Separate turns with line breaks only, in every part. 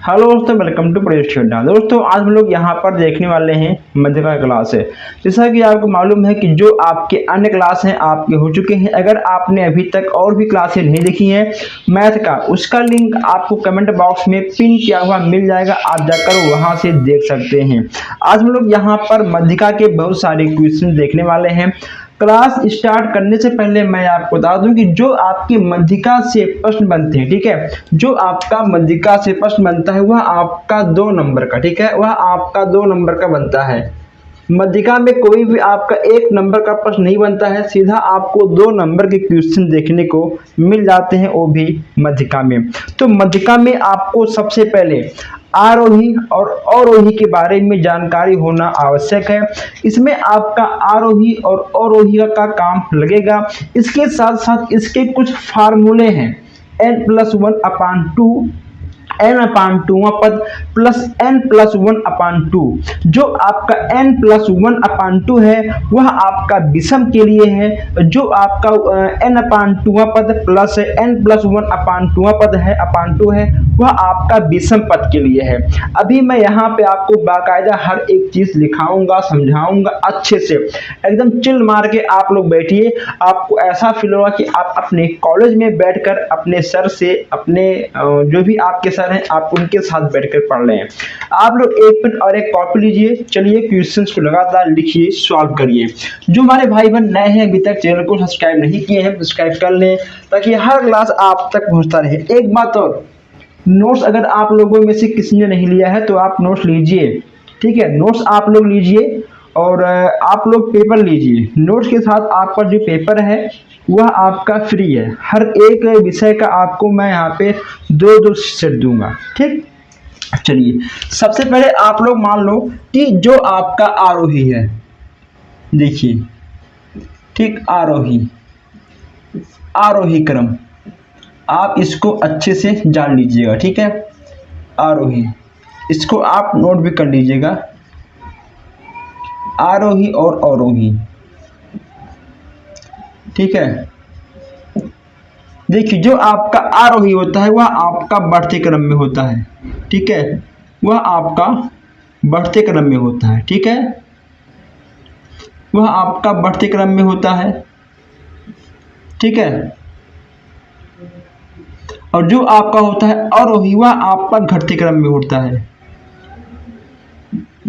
Hello दोस्तों, welcome to प्रेस्टियोडा। दोस्तों आज हम लोग यहाँ पर देखने वाले हैं मध्यका क्लास है। जैसा कि आपको मालूम है कि जो आपके अन्य क्लास हैं आपके हो चुके हैं। अगर आपने अभी तक और भी क्लासें नहीं देखी हैं मैथ का, उसका लिंक आपको कमेंट बॉक्स में पिन किया हुआ मिल जाएगा, आप जाकर वहाँ से देख सकते हैं। आज हम लोग यहाँ पर मध्यका के बहुत सारे क्वेश्चन देखने वाले हैं। क्लास स्टार्ट करने से पहले मैं आपको बता दूं कि जो आपकी मध्यका से प्रश्न बनते हैं, ठीक है, जो आपका मध्यका से प्रश्न बनता है वह आपका 2 नंबर का, ठीक है, वह आपका 2 नंबर का बनता है। मध्यका में कोई भी आपका 1 नंबर का प्रश्न नहीं बनता है, सीधा आपको 2 नंबर के क्वेश्चन देखने को मिल जाते हैं, वो भी मध्यका में। तो मध्यका में आपको सबसे पहले आरोही और अवरोही के बारे में जानकारी होना आवश्यक है। इसमें आपका आरोही और अवरोही का काम लगेगा। इसके साथ साथ इसके कुछ फार्मूले हैं। n+1/2 n/2 पद प्लस n+1/2। जो आपका n+1/2 है वह आपका विषम के लिए है। जो आपका n/2 पद प्लस n+1/2 पद है अपान2 है वह आपका विषम पद के लिए है। अभी मैं यहाँ पे आपको बाकायदा हर एक चीज लिखाऊंगा, समझाऊंगा अच्छे से, एकदम चिल मार के आप लोग बैठिए। आपको ऐसा फील होगा कि आप अपने कॉलेज में बैठकर अपने सर से, अपने जो भी आपके सर हैं आप उनके साथ बैठकर पढ़ रहे हैं। आप लोग एक पेन और एक कॉपी लीजिए, चलिए क्वेश्चंस को लगातार लिखिए, सॉल्व करिए। जो हमारे भाई बहन नए हैं, अभी तक चैनल को सब्सक्राइब नहीं किए हैं, सब्सक्राइब कर लें ताकि हर क्लास आप तक पहुंचता रहे। एक बात और, नोट्स अगर आप लोगों में से किसी ने नहीं लिया है तो आप नोट्स लीजिए, ठीक है, नोट्स आप लोग लीजिए और आप लोग पेपर लीजिए। नोट्स के साथ आपका जो पेपर है वह आपका फ्री है। हर एक विषय का आपको मैं यहाँ पे 2-2 सेट दूंगा, ठीक। चलिए सबसे पहले आप लोग मान लो कि जो आपका आरोही है, देखिए, ठीक, आरोही क्रम आप इसको अच्छे से जान लीजिएगा, ठीक है। आरोही, इसको आप नोट भी कर लीजिएगा, आरोही और अवरोही, ठीक है। देखिए जो आपका आरोही होता है वह आपका बढ़ते क्रम में होता है, ठीक है, वह आपका बढ़ते क्रम में होता है, ठीक है, वह आपका बढ़ते क्रम में होता है, ठीक है। और जो आपका होता है अवरोही वह आपका घटते क्रम में होता है,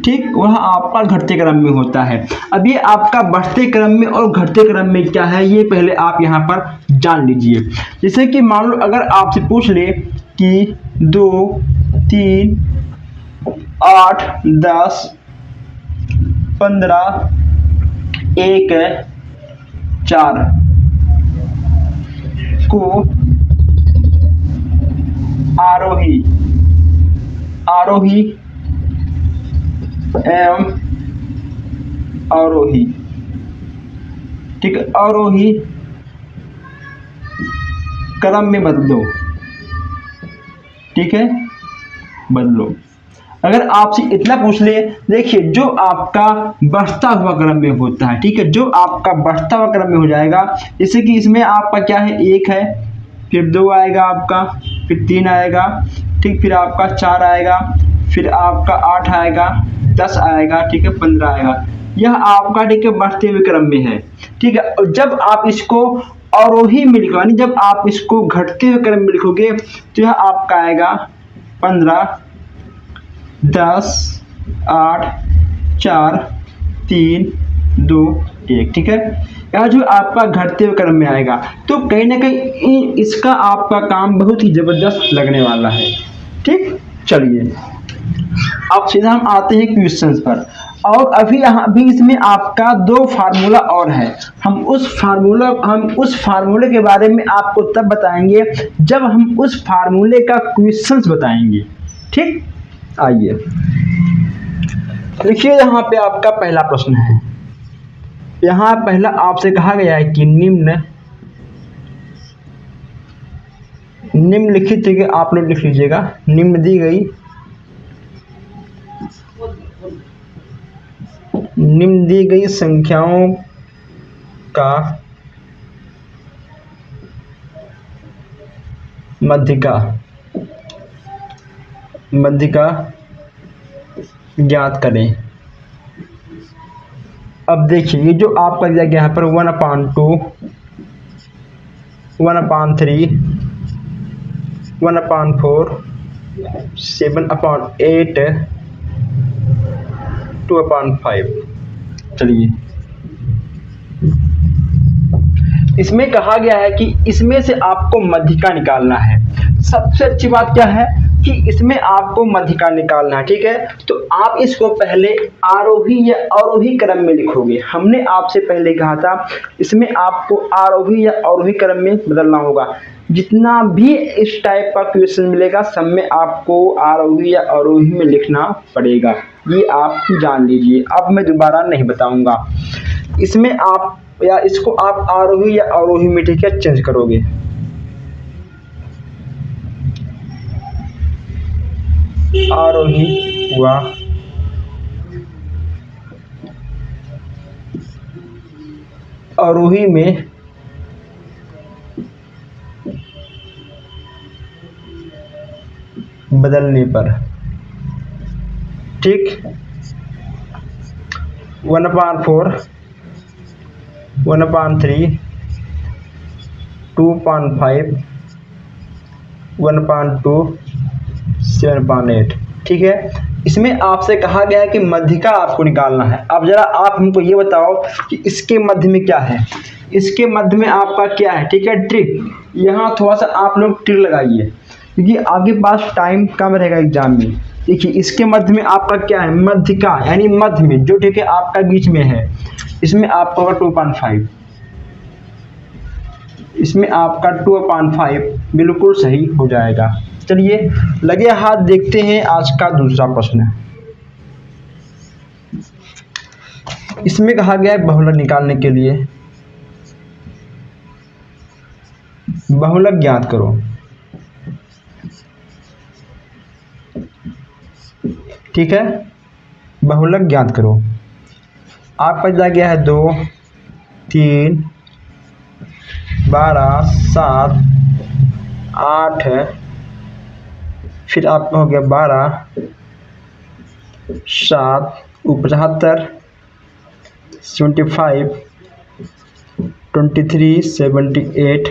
ठीक, वह आपका घटते क्रम में होता है। अब ये आपका बढ़ते क्रम में और घटते क्रम में क्या है ये पहले आप यहाँ पर जान लीजिए। जैसे कि मान लो अगर आपसे पूछ ले कि 2, 3, 8, 10, 15, 1, 4 को आरोही एवं अवरोही, ठीक है, अवरोही क्रम में बदलो, ठीक है, बदलो। अगर आपसे इतना पूछ ले, देखिए जो आपका बढ़ता हुआ क्रम में होता है, ठीक है, जो आपका बढ़ता हुआ क्रम में हो जाएगा, जैसे कि इसमें आपका क्या है, 1 है, फिर 2 आएगा आपका, फिर 3 आएगा, ठीक, फिर आपका 4 आएगा, फिर आपका 8 आएगा, 10 आएगा, ठीक है, 15 आएगा। यह आपका, ठीक है, बढ़ते हुए क्रम में है, ठीक है। और जब आप इसको अवरोही में लिखोगे, जब आप इसको घटते हुए क्रम में लिखोगे तो यह आपका आएगा 15, 10, 8, 4, 3, 2, 1, ठीक है। यह जो आपका घटते हुए क्रम में आएगा तो कहीं ना कहीं इसका आपका काम बहुत ही जबरदस्त लगने वाला है, ठीक। चलिए अब सीधा हम आते हैं क्वेश्चंस पर। और अभी यहाँ भी इसमें आपका 2 फार्मूला और है। हम उस फार्मूले के बारे में आपको तब बताएंगे जब हम उस फार्मूले का क्वेश्चंस बताएंगे, ठीक। आइए देखिए यहाँ पे आपका पहला प्रश्न है। यहाँ पहला आपसे कहा गया है कि निम्नलिखित, आप लोग लिख लीजिएगा, निम्न दी गई संख्याओं का मध्यका मध्यिका ज्ञात करें। अब देखिए ये जो आपका दिया गया यहाँ पर 1/2, 1/3, 1/4, 7/8, 2/5। चलिए इसमें कहा गया है कि इसमें से आपको मध्यिका निकालना है। सबसे अच्छी बात क्या है कि इसमें आपको मध्यिका निकालना है, ठीक है। तो आप इसको पहले आरोही या अवरोही क्रम में लिखोगे। हमने आपसे पहले कहा था इसमें आपको आरोही या अवरोही क्रम में बदलना होगा। जितना भी इस टाइप का क्वेश्चन मिलेगा सब में आपको आरोही या अवरोही में लिखना पड़ेगा, ये आप जान लीजिए। अब मैं दोबारा नहीं बताऊंगा। इसमें आप या इसको आप आरोही या अवरोही में, ठीक है, चेंज करोगे। आरोही हुआ अवरोही में बदलने पर, ठीक, 1/4, 1/3, 2/5, 1/2, 7/8, ठीक है। इसमें आपसे कहा गया है कि मध्यिका आपको निकालना है। अब जरा आप हमको ये बताओ कि इसके मध्य में क्या है। इसके मध्य में आपका क्या है, ठीक है, ट्रिक। यहाँ थोड़ा सा आप लोग ट्रिक लगाइए क्योंकि आगे पास टाइम कम रहेगा एग्जाम में। देखिए इसके मध्य में आपका क्या है, मध्यिका यानी मध्य में जो, ठीक है, आपका बीच में है। इसमें आपका होगा 2/5, इसमें आपका 2/5 बिल्कुल सही हो जाएगा। चलिए लगे हाथ देखते हैं आज का दूसरा प्रश्न। इसमें कहा गया है बहुलक निकालने के लिए बहुलक ज्ञात करो, ठीक है, बहुलक ज्ञात करो। आपका दिया गया है 2, 3, 12, 7, 8, फिर आपका हो गया 12, 7, 75, 75, 23, 78,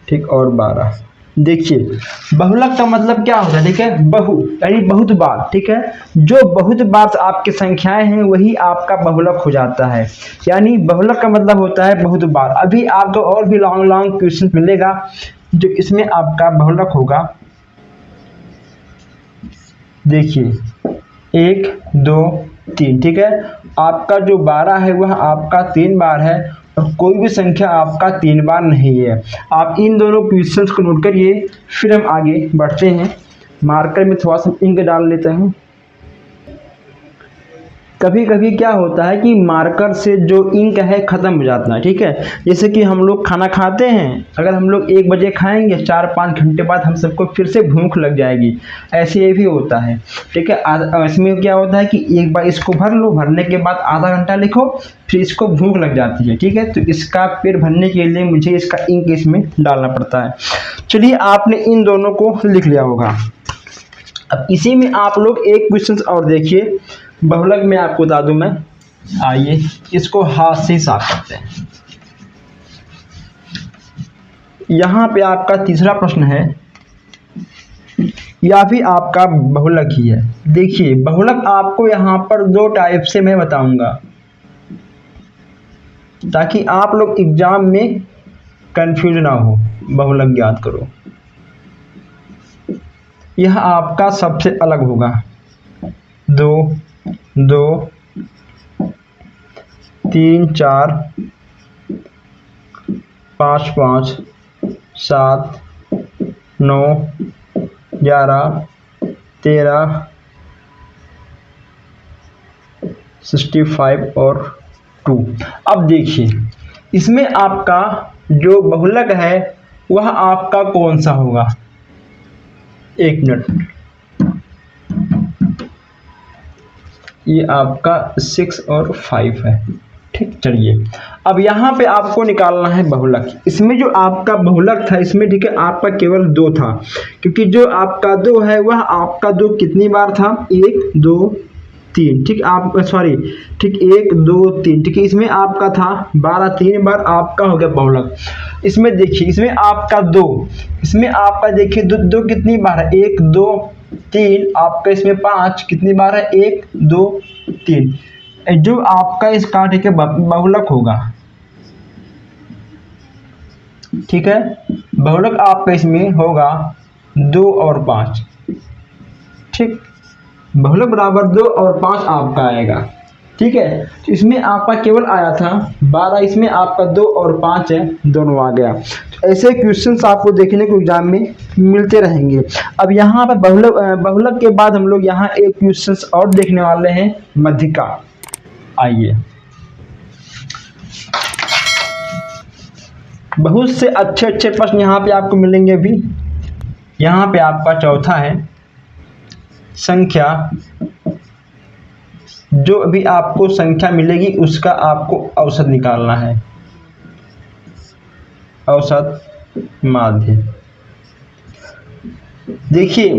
ठीक, और 12। देखिए बहुलक का मतलब क्या होता है, ठीक है, बहु यानी बहुत बार, ठीक है। जो बहुत बार आपकी संख्याएं हैं वही आपका बहुलक हो जाता है। यानी बहुलक का मतलब होता है बहुत बार। अभी आपको और भी लॉन्ग लॉन्ग क्वेश्चन मिलेगा जो इसमें आपका बहुलक होगा। देखिए 1, 2, 3, ठीक है। आपका जो 12 है वह आपका 3 बार है और कोई भी संख्या आपका 3 बार नहीं है। आप इन दोनों क्वेश्चंस को नोट करिए, फिर हम आगे बढ़ते हैं। मार्कर में थोड़ा सा इंक डाल लेते हैं। कभी कभी क्या होता है कि मार्कर से जो इंक है ख़त्म हो जाता है, ठीक है। जैसे कि हम लोग खाना खाते हैं, अगर हम लोग 1 बजे खाएंगे 4-5 घंटे बाद हम सबको फिर से भूख लग जाएगी। ऐसे ये भी होता है, ठीक है। इसमें क्या होता है कि एक बार इसको भर लो, भरने के बाद आधा घंटा लिखो, फिर इसको भूख लग जाती है, ठीक है। तो इसका पेट भरने के लिए मुझे इसका इंक इसमें डालना पड़ता है। चलिए आपने इन दोनों को लिख लिया होगा। अब इसी में आप लोग एक क्वेश्चन और देखिए, बहुलक में आपको बता दूं मैं। आइए इसको हाथ से साफ करते हैं। यहाँ पे आपका तीसरा प्रश्न है, या भी आपका बहुलक ही है। देखिए बहुलक आपको यहाँ पर 2 टाइप से मैं बताऊंगा ताकि आप लोग एग्जाम में कंफ्यूज ना हो। बहुलक ज्ञात करो, यह आपका सबसे अलग होगा। 2, 2, 3, 4, 5, 5, 7, 9, 11, 13, 65 और 2। अब देखिए इसमें आपका जो बहुलक है वह आपका कौन सा होगा। 1 मिनट, ये आपका 6 और 5 है। ठीक, चलिए अब यहाँ पे आपको निकालना है बहुलक। इसमें जो आपका बहुलक था इसमें ठीक है आपका केवल 2 था, क्योंकि जो आपका 2 है वह आपका 2 कितनी बार था, 1 2 3, ठीक आप सॉरी ठीक 1 2 3, ठीक है इसमें आपका था 12, 3 बार आपका हो गया बहुलक। इसमें देखिए इसमें आपका 2, इसमें आपका देखिए दो कितनी बार है, 1 2 3, आपका इसमें 5 कितनी बार है, 1 2 3, जो आपका इसका ठीक है बहुलक होगा, ठीक है बहुलक आपका इसमें होगा 2 और 5, ठीक बहुलक बराबर 2 और 5 आपका आएगा, ठीक है। तो इसमें आपका केवल आया था 12, इसमें आपका 2 और 5 है, दोनों आ गया। तो ऐसे क्वेश्चंस आपको देखने को एग्जाम में मिलते रहेंगे। अब यहाँ पर बहुलक के बाद हम लोग यहाँ एक क्वेश्चंस और देखने वाले हैं, मध्यिका। आइए बहुत से अच्छे अच्छे प्रश्न यहाँ पे आपको मिलेंगे। अभी यहाँ पे आपका चौथा है संख्या, जो अभी आपको संख्या मिलेगी उसका आपको औसत निकालना है, औसत माध्य। देखिए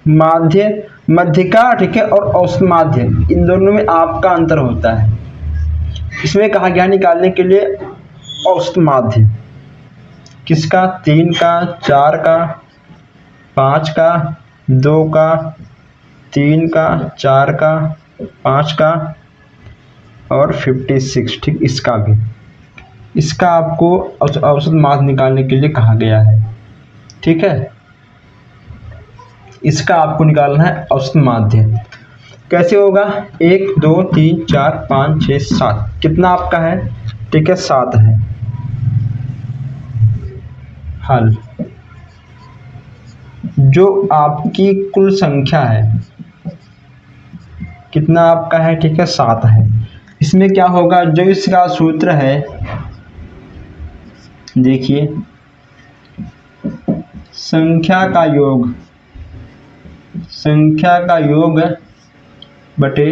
माध्य मध्यिका ठीक है और औसत माध्य, इन दोनों में आपका अंतर होता है। इसमें कहा गया निकालने के लिए औसत माध्य किसका, 3 का, 4 का, 5 का, 2 का, 3 का, 4 का, 5 का और 56, ठीक इसका भी, इसका आपको औसत माध्य निकालने के लिए कहा गया है, ठीक है। इसका आपको निकालना है औसत माध्य। कैसे होगा, 1 2 3 4 5 6 7, कितना आपका है, ठीक है 7 है। हल, जो आपकी कुल संख्या है कितना आपका है, ठीक है 7 है। इसमें क्या होगा, जो इसका सूत्र है देखिए संख्या का योग बटे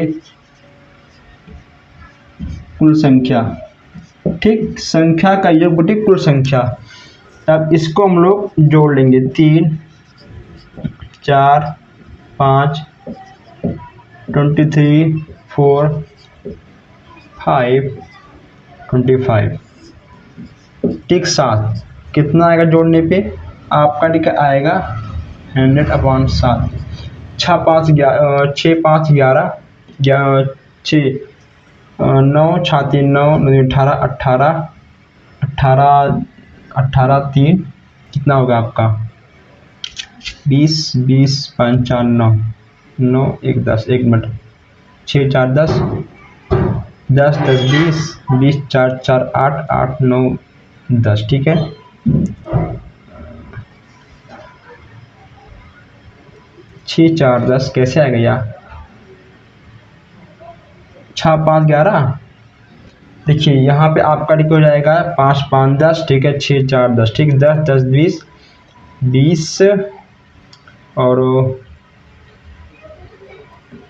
कुल संख्या, ठीक संख्या का योग बटे कुल संख्या। अब इसको हम लोग जोड़ लेंगे, 3 4 5 23 4 5 25, ठीक 7, कितना आएगा जोड़ने पे आपका, ठीक आएगा 100/7। 6 5 11 6 9 6 3 9 18 18 18 3, कितना होगा आपका 20 20 5 4 9 9 1 10, 1 मिनट, 6 4 10 10 10 20 20 4 4 8 8 9 10, ठीक है। 6 4 10 कैसे आ गया, 6 5 11, देखिए यहाँ पे आपका ठीक हो जाएगा 5 5 10, ठीक है 6 4 10, ठीक 10 10 20 20 और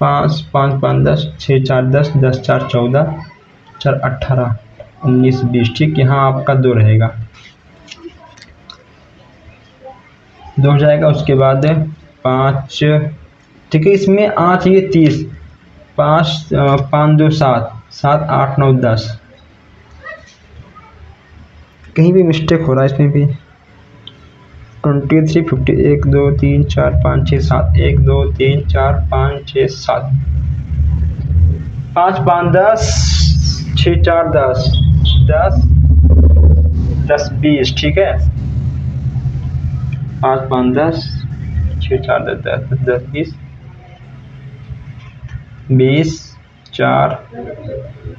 5 5 5 10 6 4 10 10 4 14 4 18 19 20, ठीक यहाँ आपका 2 रहेगा, 2 हो जाएगा। उसके बाद 5, ठीक है इसमें 8 ये 30, 5 5 2 7 7 8 9 10, कहीं भी मिस्टेक हो रहा है इसमें भी, 23 50 1 2 3 4 5 6 7 1 2 3 4 5 6 7 5 5 10 6 4 10 10 10 20, ठीक है 5 5 10 6 4 10 10 10 20 20 4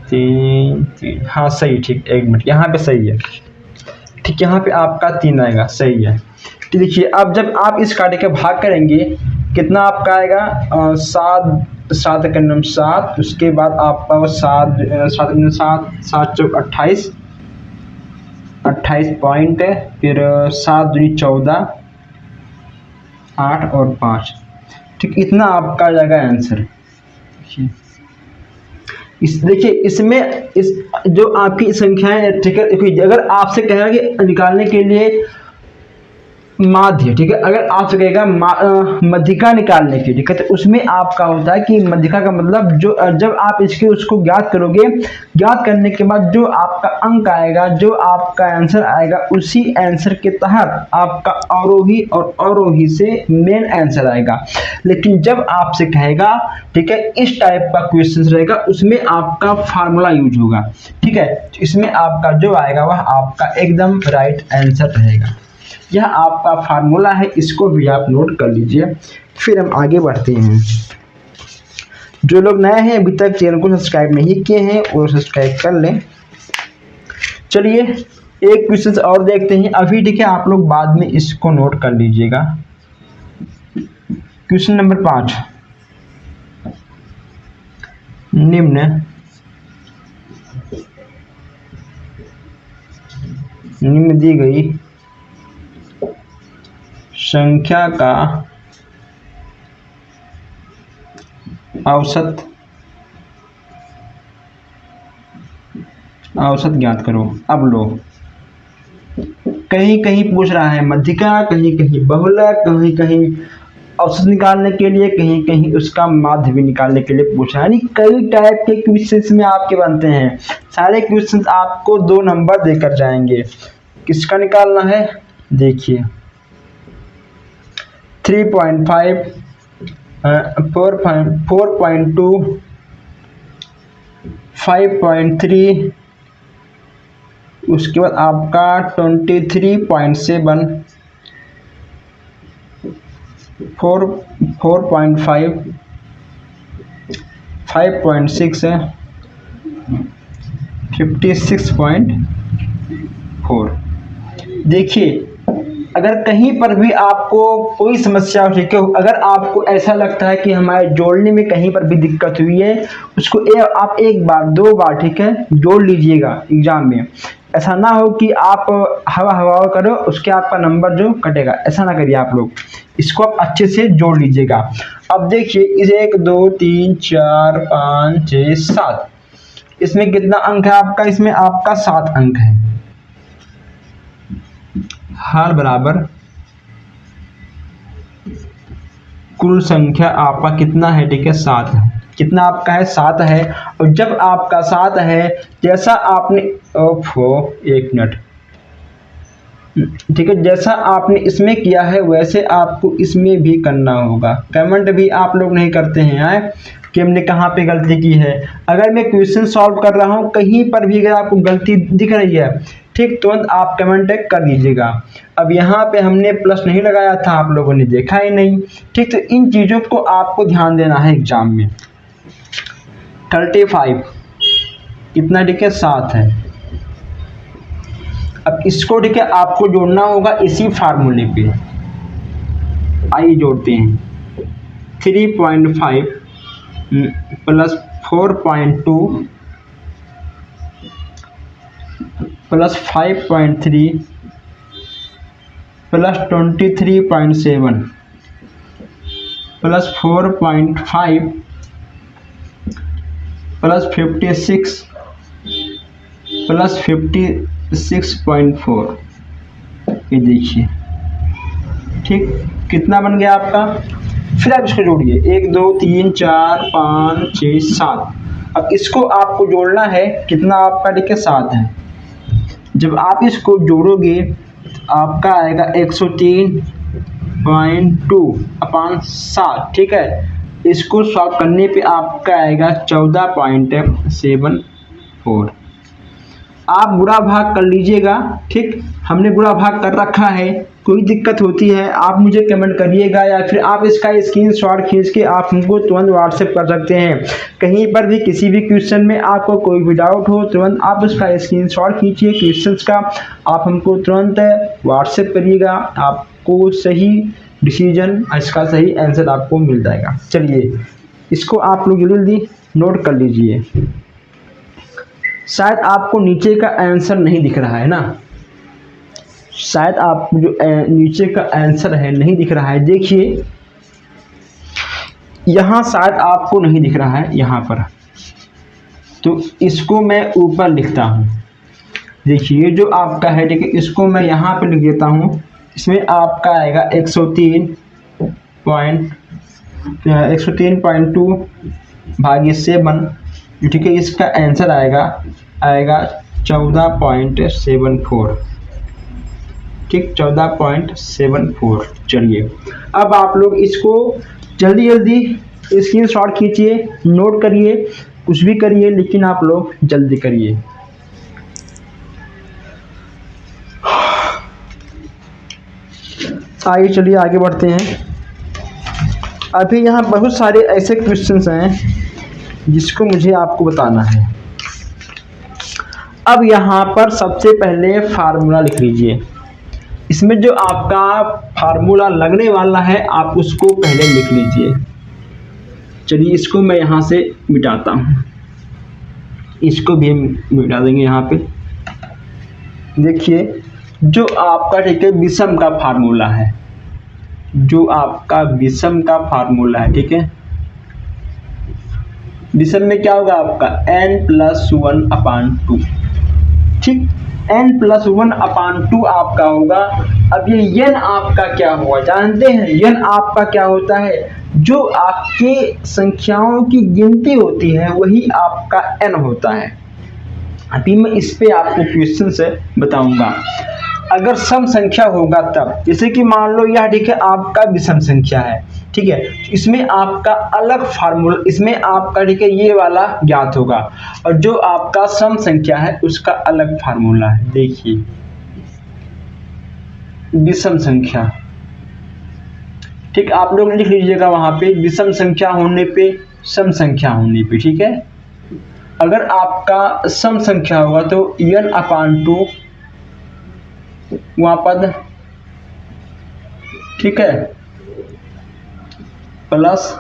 3 3, हाँ सही, ठीक 1 मिनट यहाँ पे सही है, ठीक यहाँ पे आपका 3 आएगा, सही है। तो देखिए अब जब आप इस काटे के भाग करेंगे कितना आपका आएगा, 7 7 का नंबर 7, उसके बाद आपका 7 7 7 7 चौक 28 28 पॉइंट, फिर 7 दूनी 14 8 और 5, ठीक इतना आपका आ जाएगा आंसर। देखिए इसमें इस जो आपकी संख्याएं, ठीक है, देखिए अगर आपसे कहेगा कि निकालने के लिए माध्य, ठीक है, अगर आपसे कहेगा मध्यिका निकालने की, ठीक है, तो उसमें आपका होता है कि मध्यिका का मतलब जो जब आप इसके उसको ज्ञात करोगे, ज्ञात करने के बाद जो आपका अंक आएगा, जो आपका आंसर आएगा, उसी आंसर के तहत आपका अवरोही और अवरोही से मेन आंसर आएगा। लेकिन जब आपसे कहेगा, ठीक है, इस टाइप का क्वेश्चन रहेगा, उसमें आपका फार्मूला यूज होगा, ठीक है, तो इसमें आपका जो आएगा वह आपका एकदम राइट आंसर रहेगा। यह आपका फार्मूला है, इसको भी आप नोट कर लीजिए। फिर हम आगे बढ़ते हैं। जो लोग नए हैं अभी तक चैनल को सब्सक्राइब नहीं किए हैं वो सब्सक्राइब कर लें। चलिए एक क्वेश्चन और देखते हैं अभी, ठीक है, आप लोग बाद में इसको नोट कर लीजिएगा। क्वेश्चन नंबर 5, निम्न दी गई संख्या का औसत ज्ञात करो। अब लो, कहीं कहीं पूछ रहा है मध्यिका, कहीं कहीं बहुलक, कहीं कहीं औसत निकालने के लिए, कहीं कहीं उसका माध्य भी निकालने के लिए पूछा है। यानी कई टाइप के क्वेश्चंस में आपके बनते हैं। सारे क्वेश्चंस आपको 2 नंबर देकर जाएंगे। किसका निकालना है देखिए, 3.5, 4.2, 5.3, उसके बाद आपका 23.7, 4.5, 5.6 है, 56.4। देखिए अगर कहीं पर भी आपको कोई समस्या हो, ठीक है, अगर आपको ऐसा लगता है कि हमारे जोड़ने में कहीं पर भी दिक्कत हुई है, उसको आप 1 बार 2 बार, ठीक है, जोड़ लीजिएगा एग्जाम में। ऐसा ना हो कि आप हवा करो उसके आपका नंबर जो कटेगा, ऐसा ना करिए आप लोग, इसको आप अच्छे से जोड़ लीजिएगा। अब देखिए इस 1 2 3 4 5 6 7, इसमें कितना अंक है आपका, इसमें आपका 7 अंक है। हर बराबर कुल संख्या आपका कितना है, ठीक है, 7 है। कितना आपका है, 7 है। और जब आपका 7 है, जैसा आपने 1 मिनट, ठीक है, जैसा आपने इसमें किया है वैसे आपको इसमें भी करना होगा। कमेंट भी आप लोग नहीं करते हैं कि हमने कहाँ पे गलती की है। अगर मैं क्वेश्चन सॉल्व कर रहा हूँ कहीं पर भी अगर आपको गलती दिख रही है, ठीक, तुरंत आप कमेंट कर दीजिएगा। अब यहाँ पे हमने प्लस नहीं लगाया था, आप लोगों ने देखा ही नहीं, ठीक, तो इन चीज़ों को आपको ध्यान देना है एग्जाम में। 35 कितना, ठीक है, 7 है। अब इसको, ठीक है, आपको जोड़ना होगा इसी फार्मूले पे। आइए जोड़ते हैं। 3.5 plus 4.2 plus 5.3 plus 23.7 plus 4.5 plus 56 plus 56.4। ये देखिए, ठीक, कितना बन गया आपका। फिर आप इसको जोड़िए, 1 2 3 4 5 6 7। अब इसको आपको जोड़ना है, कितना आपका, ठीक है, 7 है। जब आप इसको जोड़ोगे आपका आएगा 103.2/7, ठीक है। इसको सॉल्व करने पे आपका आएगा 14.74। आप गुणा भाग कर लीजिएगा, ठीक, हमने गुणा भाग कर रखा है। कोई दिक्कत होती है आप मुझे कमेंट करिएगा, या फिर आप इसका स्क्रीनशॉट खींच के आप हमको तुरंत व्हाट्सएप कर सकते हैं। कहीं पर भी किसी भी क्वेश्चन में आपको कोई भी डाउट हो, तुरंत आप उसका स्क्रीनशॉट खींचिए क्वेश्चंस का, आप हमको तुरंत व्हाट्सएप करिएगा, आपको सही डिसीजन, इसका सही आंसर आपको मिल जाएगा। चलिए इसको आप लोग जल्दी नोट कर लीजिए। शायद आपको नीचे का आंसर नहीं दिख रहा है ना, शायद आप जो नीचे का आंसर है नहीं दिख रहा है। देखिए यहाँ शायद आपको नहीं दिख रहा है, यहाँ पर तो इसको मैं ऊपर लिखता हूँ। देखिए जो आपका है, ठीक है, इसको मैं यहाँ पे लिख देता हूँ। इसमें आपका आएगा 103.2 भागी 7, ठीक है। इसका आंसर आएगा 14.74, ठीक, 14.74। चलिए अब आप लोग इसको जल्दी जल्दी स्क्रीनशॉट खींचिए, नोट करिए, कुछ भी करिए, लेकिन आप लोग जल्दी करिए। आइए चलिए आगे बढ़ते हैं। अभी यहाँ बहुत सारे ऐसे क्वेश्चंस हैं जिसको मुझे आपको बताना है। अब यहाँ पर सबसे पहले फार्मूला लिख लीजिए। इसमें जो आपका फार्मूला लगने वाला है आप उसको पहले लिख लीजिए। चलिए इसको मैं यहाँ से मिटाता हूँ, इसको भी मिटा देंगे यहाँ पे। देखिए जो आपका, ठीक है, विषम का फार्मूला है, जो आपका विषम का फार्मूला है, ठीक है। विषम में क्या होगा आपका n+1/2, ठीक, n+1/2 आपका होगा। अब ये n आपका क्या हुआ जानते हैं? n आपका क्या होता है? जो आपके संख्याओं की गिनती होती है वही आपका n होता है। अभी मैं इस पे आपको क्वेश्चन से बताऊंगा। अगर सम संख्या होगा तब, जैसे कि मान लो यह, ठीक है, आपका विषम संख्या है, ठीक है, इसमें आपका अलग फार्मूला, इसमें आपका, ठीक है, ये वाला ज्ञात होगा, और जो आपका सम संख्या है उसका अलग फार्मूला है। देखिए विषम संख्या, ठीक, आप लोग लिख लीजिएगा वहां पे विषम संख्या होने पे, सम संख्या होने पे, ठीक है। अगर आपका सम संख्या होगा तो n/2 वहाँ पद, ठीक है, प्लस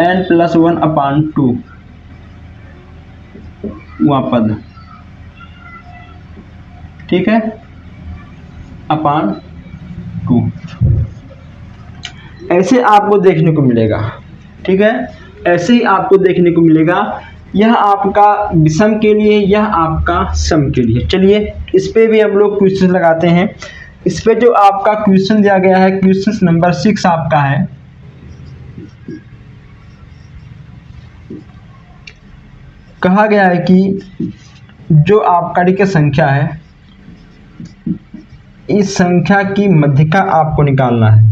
n+1/2 वहाँ पद, ठीक है, अपान 2। ऐसे आपको देखने को मिलेगा, ठीक है, ऐसे ही आपको देखने को मिलेगा। यह आपका विषम के लिए, यह आपका सम के लिए। चलिए इस पे भी हम लोग क्वेश्चन लगाते हैं। इस पे जो आपका क्वेश्चन दिया गया है, क्वेश्चन नंबर 6 आपका है। कहा गया है कि जो आपका, ठीक है, संख्या है, इस संख्या की मध्यिका आपको निकालना है।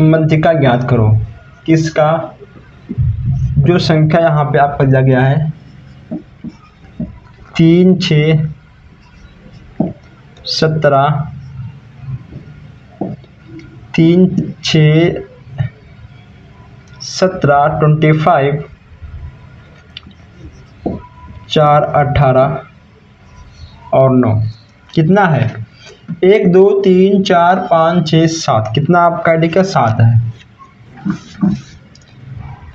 मध्यिका ज्ञात करो किसका? जो संख्या यहाँ पे आपका दिया गया है 3, 6, 17, 3, 6, 17, 25, 4, 18 और 9 कितना है? 1, 2, 3, 4, 5, 6, 7। कितना आपका, ठीक है, 7 है।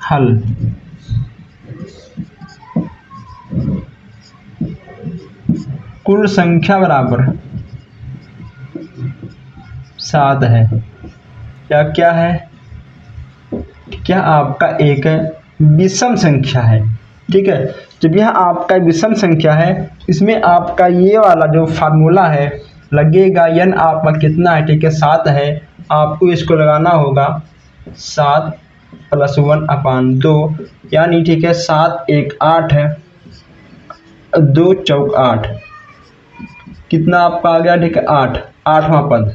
हल, कुल संख्या बराबर 7 है। क्या क्या है? क्या आपका एक विषम संख्या है, ठीक है। जब यह आपका विषम संख्या है, इसमें आपका ये वाला जो फार्मूला है लगेगा। n आपका कितना है, ठीक है, 7 है। आपको इसको लगाना होगा 7 + 1/2, यानी, ठीक है, 7 × 1 = 8 है, 2 × 4 = 8। कितना आपका आ गया, ठीक है, 8, 8वां पद,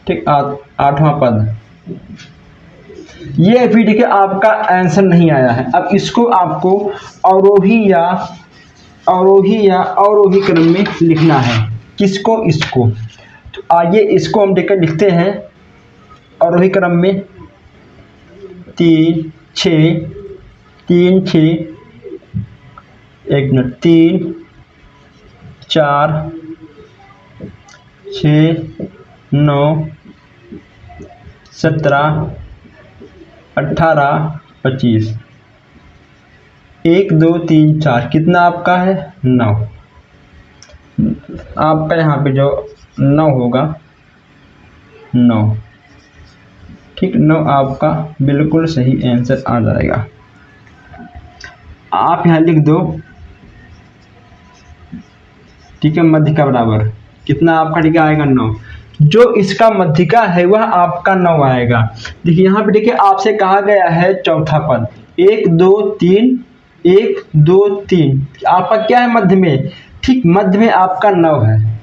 ठीक, 8वां पद। ये अभी, ठीक है, आपका आंसर नहीं आया है। अब इसको आपको अवरोही या अवरोही क्रम में लिखना है। किसको? इसको। तो आइए इसको हम देखकर लिखते हैं अवरोही क्रम में। 3, 6, 3, 6, 1 मिनट, 3, 4, 6, 9, 17, 18, 25, 1, 2, 3, 4। कितना आपका है? 9। आपका यहाँ पे जो 9 होगा 9। ठीक, 9 आपका बिल्कुल सही आंसर आ जाएगा। आप यहाँ लिख दो, ठीक है, मध्यिका बराबर कितना आपका, ठीक है, आएगा 9। जो इसका मध्यिका है वह आपका 9 आएगा। देखिए यहाँ पे देखिए आपसे कहा गया है चौथा पद 1 2 3, 1 2 3 आपका क्या है मध्य में, ठीक मध्य में आपका 9 है,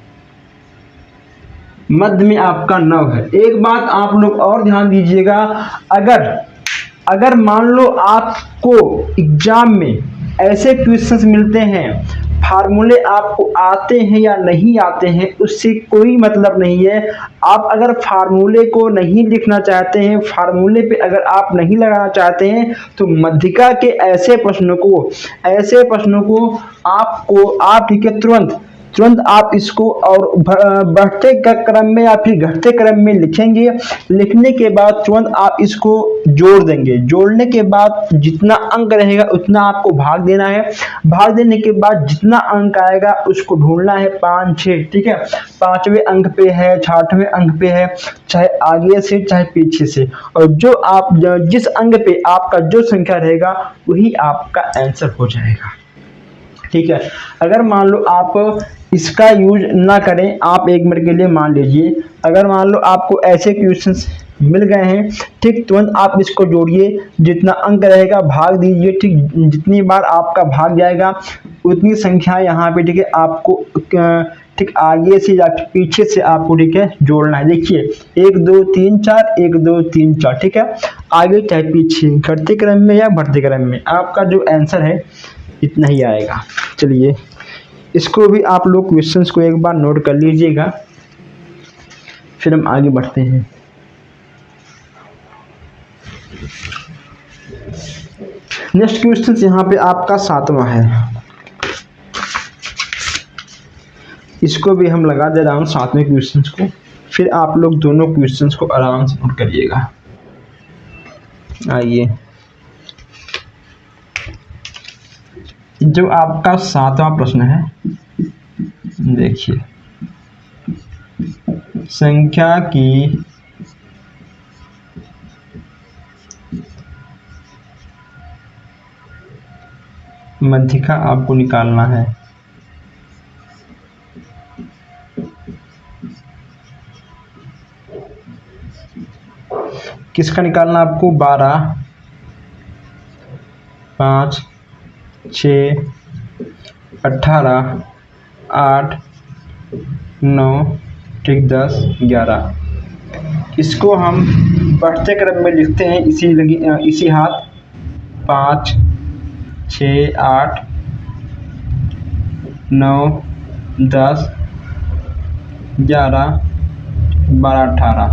मध्य में आपका 9 है। एक बात आप लोग और ध्यान दीजिएगा, अगर मान लो आपको एग्जाम में ऐसे क्वेश्चंस मिलते हैं, फार्मूले आपको आते हैं या नहीं आते हैं उससे कोई मतलब नहीं है। आप अगर फार्मूले को नहीं लिखना चाहते हैं, फार्मूले पे अगर आप नहीं लगाना चाहते हैं, तो मध्यिका के ऐसे प्रश्नों को आप ठीक है तुरंत आप इसको और बढ़ते क्रम में या फिर घटते क्रम में लिखेंगे। लिखने के बाद तुरंत आप इसको जोड़ देंगे। जोड़ने के बाद जितना अंक रहेगा उतना आपको भाग देना है। भाग देने के बाद जितना अंक आएगा उसको ढूंढना है 5 6, ठीक है, 5वें अंक पे है, 6वें अंक पे है, चाहे आगे से चाहे पीछे से, और जो आप जिस अंक पे आपका जो संख्या रहेगा वही आपका आंसर हो जाएगा। ठीक है, अगर मान लो आप इसका यूज ना करें, आप 1 मिनट के लिए मान लीजिए, अगर मान लो आपको ऐसे क्वेश्चंस मिल गए हैं, ठीक, तुरंत आप इसको जोड़िए, जितना अंक रहेगा भाग दीजिए, ठीक, जितनी बार आपका भाग जाएगा उतनी संख्या यहाँ पे, ठीक है, आपको ठीक आगे से या पीछे से आपको, ठीक है, जोड़ना है। देखिए 1 2 3 4, 1 2 3 4, ठीक है, आगे चाहे पीछे, घटते क्रम में या बढ़ते क्रम में, आपका जो आंसर है इतना ही आएगा। चलिए इसको भी आप लोग क्वेश्चंस को एक बार नोट कर लीजिएगा, फिर हम आगे बढ़ते हैं। नेक्स्ट क्वेश्चन यहाँ पे आपका 7वां है, इसको भी हम लगा दे रहा हूँ 7वें क्वेश्चंस को, फिर आप लोग दोनों क्वेश्चंस को आराम से नोट करिएगा। आइए, जो आपका 7वां प्रश्न है, देखिए, संख्या की मध्यिका आपको निकालना है। किसका निकालना आपको, 12 5 6 18 8 9, ठीक, 10 11। इसको हम बढ़ते क्रम में लिखते हैं, इसी हाथ 5 6 8 9 10 11 12 18।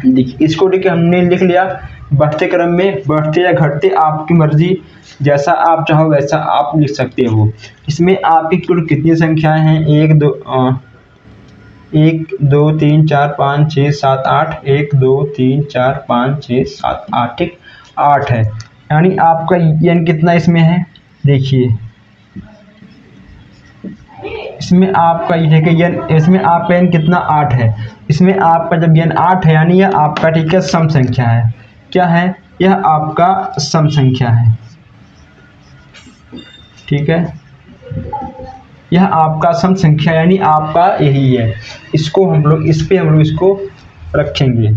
देखिए इसको, ठीक है, हमने लिख लिया बढ़ते क्रम में, बढ़ते या घटते आपकी मर्जी, जैसा आप चाहो वैसा आप लिख सकते हो। इसमें आपकी कुल कितनी संख्याएं हैं, 1 2 3 4 5 6 7 8, 1 2 3 4 5 6 7 8, ठीक, 8 है, यानी आपका n कितना इसमें है, देखिए इसमें आपका ये है कि इसमें आपका n कितना, 8 है। इसमें आपका जब n 8 है यानी यह आपका, ठीक है, सम संख्या है। क्या है, यह आपका सम संख्या है, ठीक है, यह आपका सम संख्या यानी आपका यही है। इसको हम लोग इसको रखेंगे,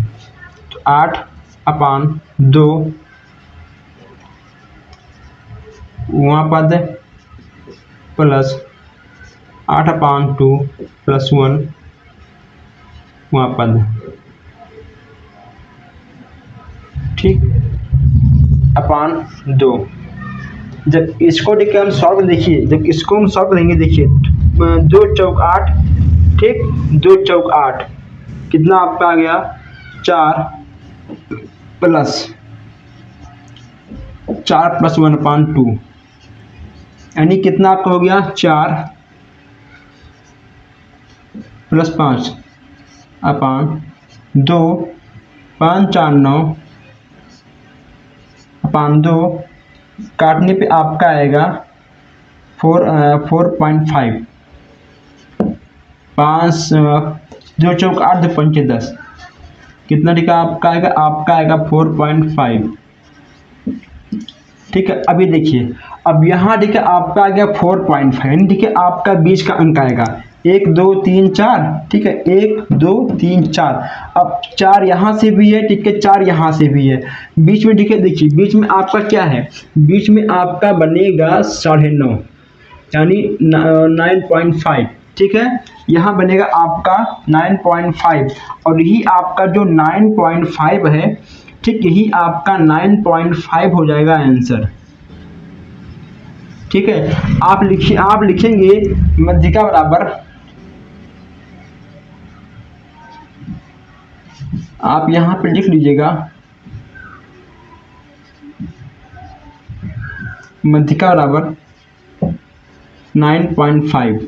तो 8/2 वहाँ पद प्लस 8/2 + 1 वहाँ पद, ठीक, /2। जब इसको, ठीक है, हम सॉल्व, देखिए जब इसको हम सॉल्व करेंगे, देखिए 2 चौक 8, ठीक, 2 चौक 8 कितना आपका आ गया, 4 + 1/2 यानी कितना आपका हो गया, 4 + 5/2, 5 4 9/2, काटने पे आपका आएगा 4.5, 5 2 चौक 8 2 पंचे 10, कितना लिखा आपका आएगा? आपका आएगा 4.5। ठीक है, अभी देखिए, अब यहाँ देखिए आपका आ गया 4.5, ठीक है, आपका बीच का अंक आएगा 1 2 3 4, ठीक है, 1 2 3 4। अब 4 यहाँ से भी है, ठीक है, 4 यहाँ से भी है, बीच में, ठीक है, देखिए बीच में आपका क्या है? बीच में आपका बनेगा 9.5 यानी 9.5, ठीक है, यहाँ बनेगा आपका 9.5 और यही आपका जो 9.5 है, ठीक, यही आपका 9.5 हो जाएगा आंसर। ठीक है, आप लिखेंगे मध्यिका बराबर, आप यहाँ पे लिख लीजिएगा मध्यिका बराबर 9.5।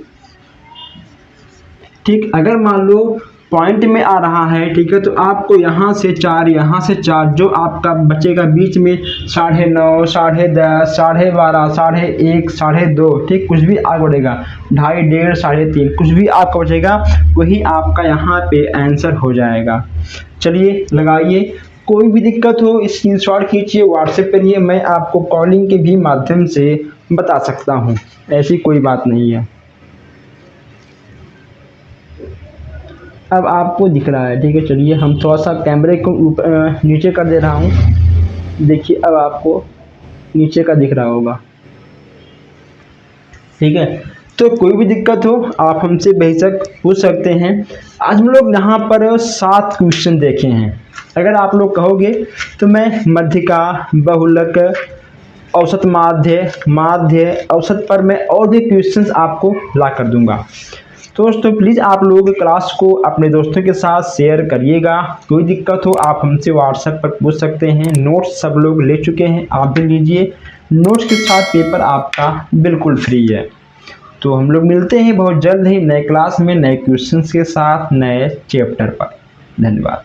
ठीक, अगर मान लो पॉइंट में आ रहा है, ठीक है, तो आपको यहाँ से 4, यहाँ से 4, जो आपका बचेगा बीच में 9.5 10.5 12.5 1.5 2.5, ठीक, कुछ भी आगे बढ़ेगा 2.5 1.5 3.5, कुछ भी आपका बचेगा वही आपका यहाँ पे आंसर हो जाएगा। चलिए लगाइए, कोई भी दिक्कत हो स्क्रीनशॉट खींचिए, व्हाट्सएप करिए, मैं आपको कॉलिंग के भी माध्यम से बता सकता हूँ, ऐसी कोई बात नहीं है। अब आपको दिख रहा है, ठीक है, चलिए हम थोड़ा सा कैमरे को नीचे कर दे रहा हूँ, देखिए अब आपको नीचे का दिख रहा होगा। ठीक है, तो कोई भी दिक्कत हो आप हमसे बेहिचक पूछ सकते हैं। आज हम लोग यहाँ पर 7 क्वेश्चन देखे हैं, अगर आप लोग कहोगे तो मैं मध्यिका, बहुलक, औसत, माध्य औसत पर मैं और भी क्वेश्चंस आपको ला कर दूंगा। तो दोस्तों प्लीज़ आप लोग क्लास को अपने दोस्तों के साथ शेयर करिएगा। कोई दिक्कत हो आप हमसे व्हाट्सएप पर पूछ सकते हैं। नोट्स सब लोग ले चुके हैं, आप भी लीजिए, नोट्स के साथ पेपर आपका बिल्कुल फ्री है। तो हम लोग मिलते हैं बहुत जल्द ही नए क्लास में नए क्वेश्चंस के साथ नए चैप्टर पर। धन्यवाद।